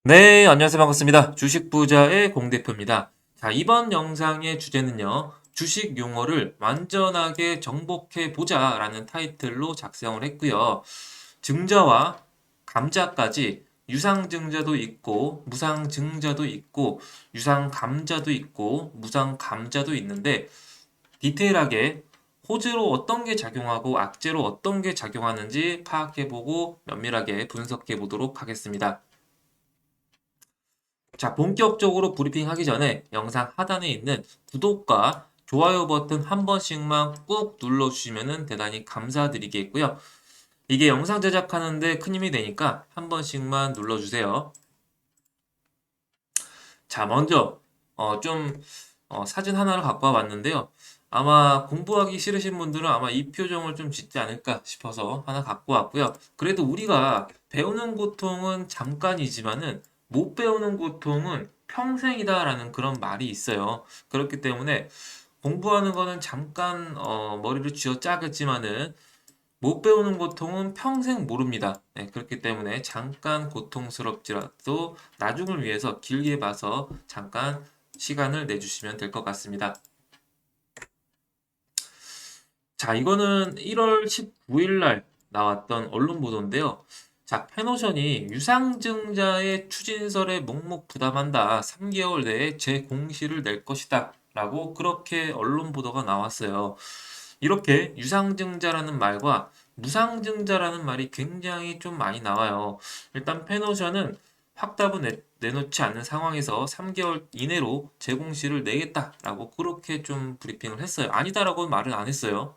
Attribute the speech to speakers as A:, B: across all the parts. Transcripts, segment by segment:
A: 네, 안녕하세요. 반갑습니다. 주식 부자의 공대표입니다. 자, 이번 영상의 주제는요. 주식 용어를 완전하게 정복해 보자라는 타이틀로 작성을 했고요. 증자와 감자까지 유상증자도 있고 무상증자도 있고 유상감자도 있고 무상감자도 있는데 디테일하게 호재로 어떤 게 작용하고 악재로 어떤 게 작용하는지 파악해보고 면밀하게 분석해 보도록 하겠습니다. 자, 본격적으로 브리핑하기 전에 영상 하단에 있는 구독과 좋아요 버튼 한 번씩만 꾹 눌러주시면 대단히 감사드리겠고요. 이게 영상 제작하는데 큰 힘이 되니까 한 번씩만 눌러주세요. 자, 먼저 사진 하나를 갖고 와봤는데요. 아마 공부하기 싫으신 분들은 아마 이 표정을 좀 짓지 않을까 싶어서 하나 갖고 왔고요. 그래도 우리가 배우는 고통은 잠깐이지만은 못 배우는 고통은 평생이다라는 그런 말이 있어요. 그렇기 때문에 공부하는 거는 잠깐 머리를 쥐어 짜겠지만은 못 배우는 고통은 평생 모릅니다. 네, 그렇기 때문에 잠깐 고통스럽지라도 나중을 위해서 길게 봐서 잠깐 시간을 내주시면 될 것 같습니다. 자, 이거는 1월 19일 날 나왔던 언론 보도인데요. 자, 페노션이 유상증자의 추진설에 묵묵 부담한다. 3개월 내에 재공시를 낼 것이다. 라고 그렇게 언론 보도가 나왔어요. 이렇게 유상증자라는 말과 무상증자라는 말이 굉장히 좀 많이 나와요. 일단 페노션은 확답은 내놓지 않는 상황에서 3개월 이내로 재공시를 내겠다라고 그렇게 좀 브리핑을 했어요. 아니다라고는 말은 안 했어요.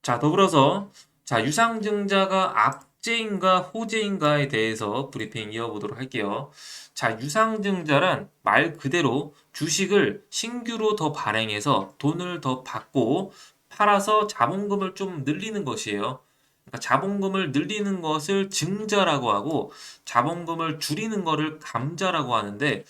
A: 자, 더불어서 유상증자가 악재인가 호재인가에 대해서 브리핑 이어보도록 할게요. 자, 유상증자란 말 그대로 주식을 신규로 더 발행해서 돈을 더 받고 팔아서 자본금을 좀 늘리는 것이에요. 그러니까 자본금을 늘리는 것을 증자라고 하고 자본금을 줄이는 것을 감자라고 하는데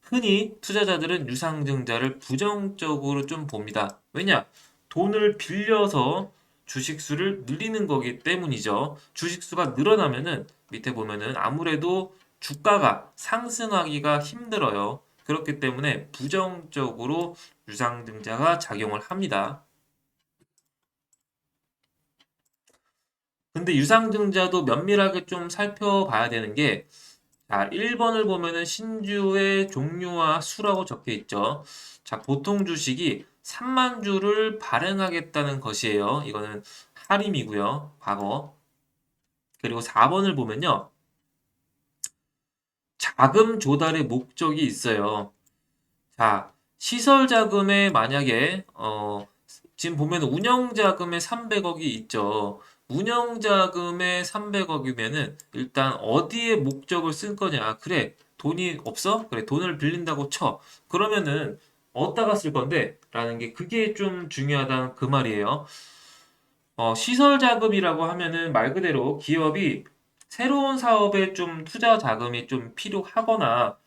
A: 흔히 투자자들은 유상증자를 부정적으로 좀 봅니다. 왜냐? 돈을 빌려서 주식수를 늘리는 거기 때문이죠. 주식수가 늘어나면은 밑에 보면은 아무래도 주가가 상승하기가 힘들어요. 그렇기 때문에 부정적으로 유상증자가 작용을 합니다. 근데 유상증자도 면밀하게 좀 살펴봐야 되는 게 자, 1번을 보면은 신주의 종류와 수라고 적혀 있죠. 자, 보통 주식이 3만 주를 발행하겠다는 것이에요. 이거는 할인이고요. 과거. 그리고 4번을 보면요. 자금 조달의 목적이 있어요. 자, 시설 자금에 만약에 지금 보면 운영 자금에 300억이 있죠. 운영 자금에 300억이면은 일단 어디에 목적을 쓸 거냐? 그래, 돈이 없어? 그래, 돈을 빌린다고 쳐. 그러면은 어디다가 쓸 건데? 라는 게 그게 좀 중요하다는 그 말이에요. 시설 자금이라고 하면은 말 그대로 기업이 새로운 사업에 좀 투자 자금이 좀 필요하거나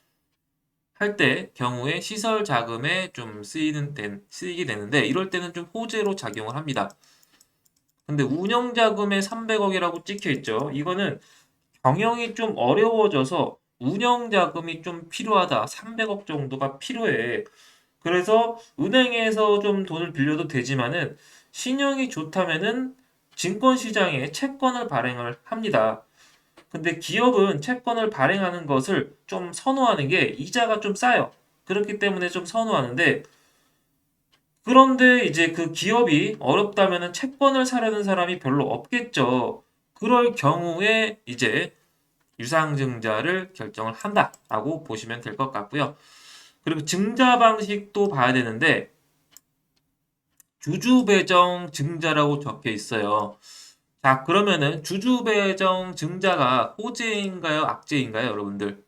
A: 할 때 경우에 시설 자금에 좀 쓰이게 되는데 이럴 때는 좀 호재로 작용을 합니다. 근데 운영 자금에 300억이라고 찍혀 있죠. 이거는 경영이 좀 어려워져서 운영 자금이 좀 필요하다. 300억 정도가 필요해. 그래서 은행에서 좀 돈을 빌려도 되지만은 신용이 좋다면은 증권 시장에 채권을 발행을 합니다. 근데 기업은 채권을 발행하는 것을 좀 선호하는 게 이자가 좀 싸요. 그렇기 때문에 좀 선호하는데 그런데 이제 그 기업이 어렵다면은 채권을 사려는 사람이 별로 없겠죠. 그럴 경우에 이제 유상증자를 결정을 한다라고 보시면 될 것 같고요. 그리고 증자 방식도 봐야 되는데 주주배정 증자라고 적혀 있어요. 자, 그러면은 주주배정 증자가 호재인가요, 악재인가요, 여러분들?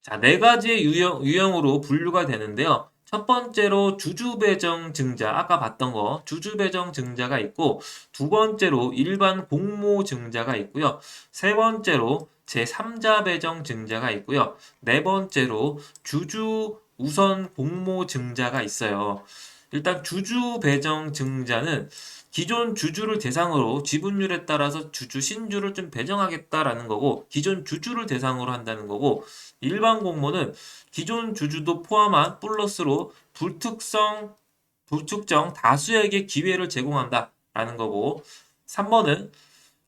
A: 자, 네 가지의 유형으로 분류가 되는데요. 첫 번째로 주주배정 증자, 아까 봤던 거, 주주배정 증자가 있고, 두 번째로 일반 공모 증자가 있고요. 세 번째로 제3자 배정 증자가 있고요. 네 번째로 주주 우선 공모 증자가 있어요. 일단 주주 배정 증자는 기존 주주를 대상으로 지분율에 따라서 주주 신주를 좀 배정하겠다라는 거고, 기존 주주를 대상으로 한다는 거고, 일반 공모는 기존 주주도 포함한 플러스로 불특정 다수에게 기회를 제공한다라는 거고, 3번은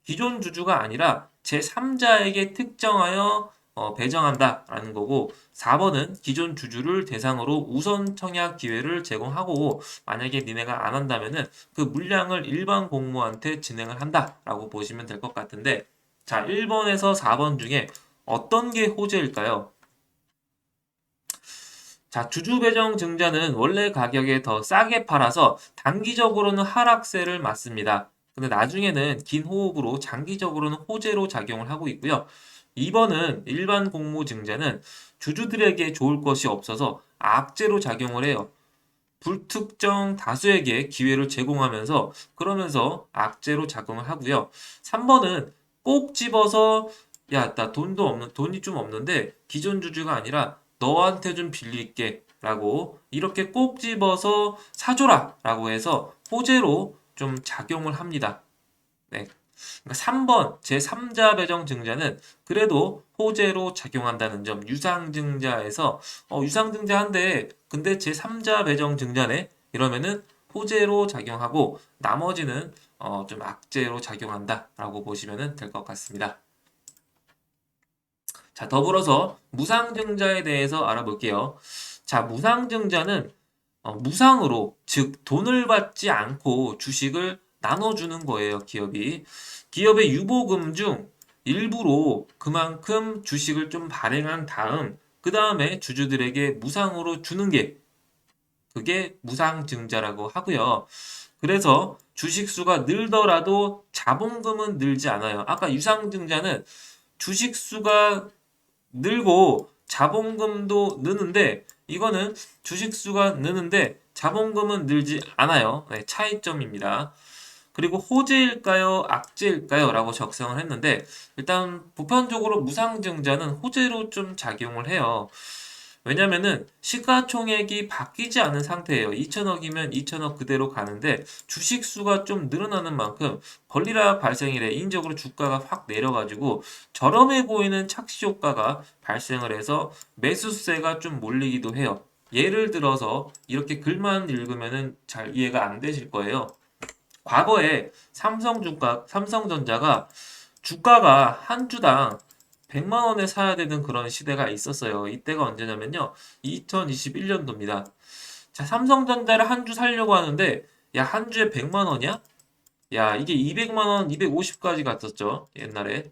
A: 기존 주주가 아니라 제3자에게 특정하여 배정한다라는 거고, 4번은 기존 주주를 대상으로 우선 청약 기회를 제공하고, 만약에 니네가 안 한다면은 그 물량을 일반 공모한테 진행을 한다라고 보시면 될 것 같은데, 자, 1번에서 4번 중에 어떤 게 호재일까요? 자, 주주 배정 증자는 원래 가격에 더 싸게 팔아서 단기적으로는 하락세를 맞습니다. 근데 나중에는 긴 호흡으로 장기적으로는 호재로 작용을 하고 있고요. 2번은 일반 공모 증자는 주주들에게 좋을 것이 없어서 악재로 작용을 해요. 불특정 다수에게 기회를 제공하면서 그러면서 악재로 작용을 하고요. 3번은 꼭 집어서 야, 나 돈이 좀 없는데 기존 주주가 아니라 너한테 좀 빌릴게 라고 이렇게 꼭 집어서 사줘라 라고 해서 호재로 좀 작용을 합니다. 네. 그러니까 3번 제3자 배정 증자는 그래도 호재로 작용한다는 점, 유상증자에서 유상증자한데 근데 제3자 배정 증자네 이러면은 호재로 작용하고 나머지는 좀 악재로 작용한다라고 보시면 될 것 같습니다. 자, 더불어서 무상증자에 대해서 알아볼게요. 자, 무상증자는 무상으로, 즉 돈을 받지 않고 주식을 나눠주는 거예요, 기업이. 기업의 유보금 중 일부로 그만큼 주식을 좀 발행한 다음, 그 다음에 주주들에게 무상으로 주는 게 그게 무상증자라고 하고요. 그래서 주식 수가 늘더라도 자본금은 늘지 않아요. 아까 유상증자는 주식 수가 늘고 자본금도 느는데 이거는 주식 수가 느는데 자본금은 늘지 않아요. 네, 차이점입니다. 그리고 호재일까요? 악재일까요? 라고 적성을 했는데 일단 보편적으로 무상증자는 호재로 좀 작용을 해요. 왜냐면은 시가총액이 바뀌지 않은 상태예요. 2천억이면 2천억 그대로 가는데 주식 수가 좀 늘어나는 만큼 권리락 발생이래 인적으로 주가가 확 내려가지고 저렴해 보이는 착시 효과가 발생을 해서 매수세가 좀 몰리기도 해요. 예를 들어서 이렇게 글만 읽으면은 잘 이해가 안 되실 거예요. 과거에 삼성전자가 주가가 한 주당 100만 원에 사야 되는 그런 시대가 있었어요. 이때가 언제냐면요. 2021년도입니다. 자, 삼성전자를 한 주 살려고 하는데 야, 한 주에 100만 원이야? 야, 이게 200만 원, 250까지 갔었죠. 옛날에.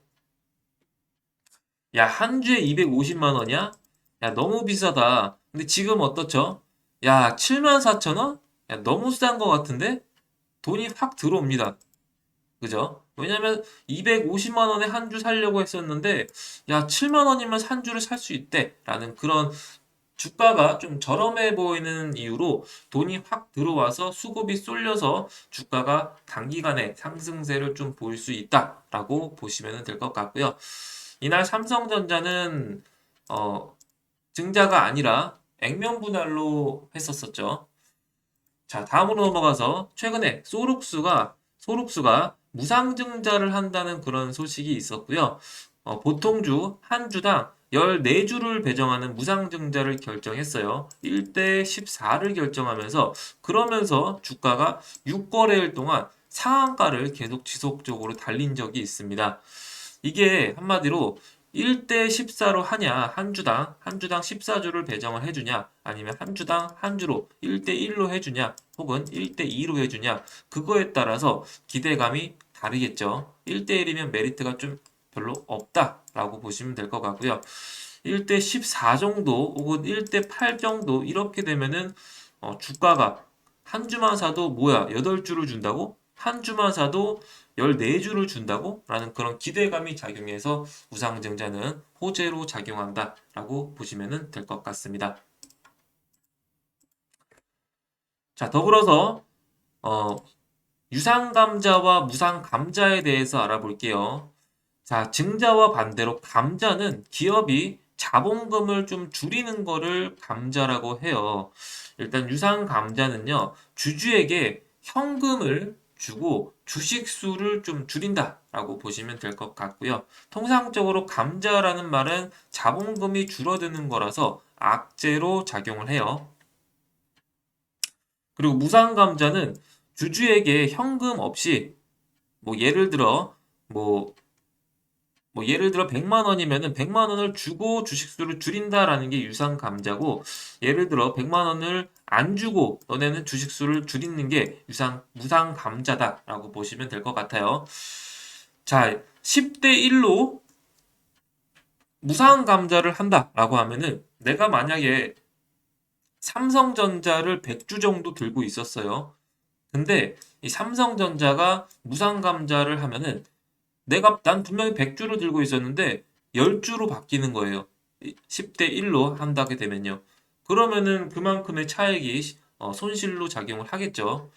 A: 야, 한 주에 250만 원이야? 야, 너무 비싸다. 근데 지금 어떻죠? 야, 7만 4천 원? 야, 너무 싼 거 같은데? 돈이 확 들어옵니다. 그죠? 왜냐면 250만 원에 한 주 살려고 했었는데 야 7만 원이면 한 주를 살 수 있대 라는 그런 주가가 좀 저렴해 보이는 이유로 돈이 확 들어와서 수급이 쏠려서 주가가 단기간에 상승세를 좀 보일 수 있다라고 보시면 될 것 같고요. 이날 삼성전자는 증자가 아니라 액면 분할로 했었었죠. 자, 다음으로 넘어가서 최근에 소록수가 무상증자를 한다는 그런 소식이 있었고요. 보통주 한 주당 14주를 배정하는 무상증자를 결정했어요. 1대 14를 결정하면서 그러면서 주가가 6거래일 동안 상한가를 계속 지속적으로 달린 적이 있습니다. 이게 한마디로 1대 14로 하냐, 한 주당 14주를 배정을 해주냐, 아니면 한 주당 한 주로 1대 1로 해주냐, 혹은 1대 2로 해주냐, 그거에 따라서 기대감이 다르겠죠. 1대 1이면 메리트가 좀 별로 없다라고 보시면 될 것 같고요. 1대 14 정도, 혹은 1대 8 정도, 이렇게 되면은, 주가가 한 주만 사도 뭐야, 8주를 준다고? 한 주만 사도 14주를 준다고? 라는 그런 기대감이 작용해서 우상증자는 호재로 작용한다라고 보시면 될 것 같습니다. 자, 더불어서 유상감자와 무상감자에 대해서 알아볼게요. 자, 증자와 반대로 감자는 기업이 자본금을 좀 줄이는 거를 감자라고 해요. 일단 유상감자는요, 주주에게 현금을 주고 주식수를 좀 줄인다라고 보시면 될 것 같고요. 통상적으로 감자라는 말은 자본금이 줄어드는 거라서 악재로 작용을 해요. 그리고 무상감자는 주주에게 현금 없이 뭐 예를 들어 뭐 예를 들어 100만 원이면은 100만 원을 주고 주식수를 줄인다라는 게 유상 감자고, 예를 들어 100만 원을 안 주고 너네는 주식수를 줄이는 게 무상 감자다라고 보시면 될 것 같아요. 자, 10대 1로 무상 감자를 한다라고 하면은 내가 만약에 삼성전자를 100주 정도 들고 있었어요. 근데 이 삼성전자가 무상 감자를 하면은 난 분명히 100주를 들고 있었는데 10주로 바뀌는 거예요. 10대 1로 한다게 되면요. 그러면은 그만큼의 차액이 손실로 작용을 하겠죠.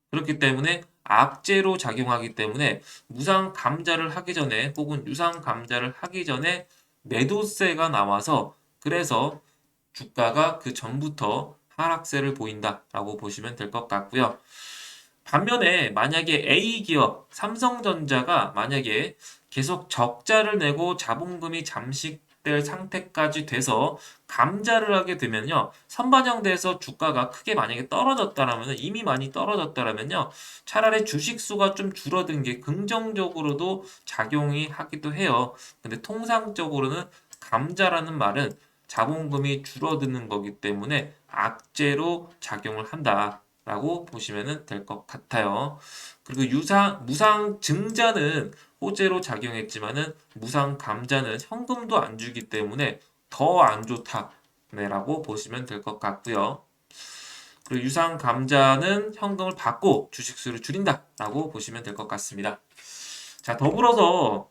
A: 그렇기 때문에 악재로 작용하기 때문에 무상 감자를 하기 전에 혹은 유상 감자를 하기 전에 매도세가 나와서, 그래서 주가가 그 전부터 하락세를 보인다라고 보시면 될 것 같고요. 반면에 만약에 A기업, 삼성전자가 만약에 계속 적자를 내고 자본금이 잠식될 상태까지 돼서 감자를 하게 되면요. 선반영돼서 주가가 크게 만약에 떨어졌다라면, 이미 많이 떨어졌다라면요. 차라리 주식수가 좀 줄어든 게 긍정적으로도 작용이 하기도 해요. 근데 통상적으로는 감자라는 말은 자본금이 줄어드는 거기 때문에 악재로 작용을 한다 라고 보시면 될 것 같아요. 그리고 무상 증자는 호재로 작용했지만은 무상 감자는 현금도 안 주기 때문에 더 안 좋다, 네, 라고 보시면 될 것 같고요. 그리고 유상 감자는 현금을 받고 주식수를 줄인다라고 보시면 될 것 같습니다. 자, 더불어서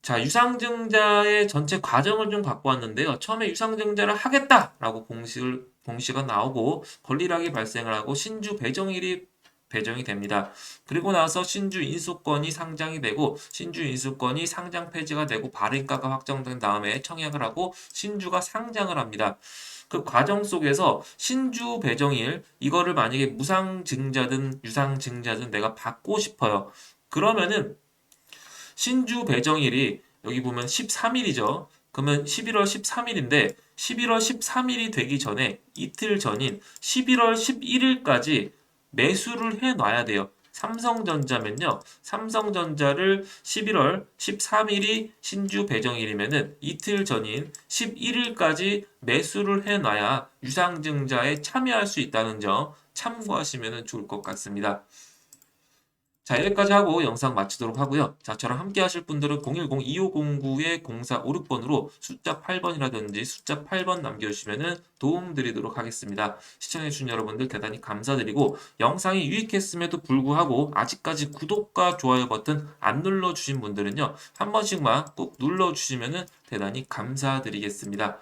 A: 유상증자의 전체 과정을 좀 갖고 왔는데요. 처음에 유상증자를 하겠다라고 공시가 나오고 권리락이 발생을 하고 신주 배정일이 배정이 됩니다. 그리고 나서 신주 인수권이 상장이 되고 신주 인수권이 상장 폐지가 되고 발행가가 확정된 다음에 청약을 하고 신주가 상장을 합니다. 그 과정 속에서 신주 배정일 이거를 만약에 무상증자든 유상증자든 내가 받고 싶어요. 그러면은 신주 배정일이 여기 보면 13일이죠. 그러면 11월 13일인데 11월 13일이 되기 전에 이틀 전인 11월 11일까지 매수를 해 놔야 돼요. 삼성전자면요. 삼성전자를 11월 13일이 신주 배정일이면은 이틀 전인 11일까지 매수를 해 놔야 유상증자에 참여할 수 있다는 점 참고하시면 좋을 것 같습니다. 자, 여기까지 하고 영상 마치도록 하고요. 자, 저랑 함께 하실 분들은 010-2509-0456번으로 숫자 8번이라든지 숫자 8번 남겨주시면 도움 드리도록 하겠습니다. 시청해주신 여러분들 대단히 감사드리고, 영상이 유익했음에도 불구하고 아직까지 구독과 좋아요 버튼 안 눌러주신 분들은요, 한 번씩만 꼭 눌러주시면 대단히 감사드리겠습니다.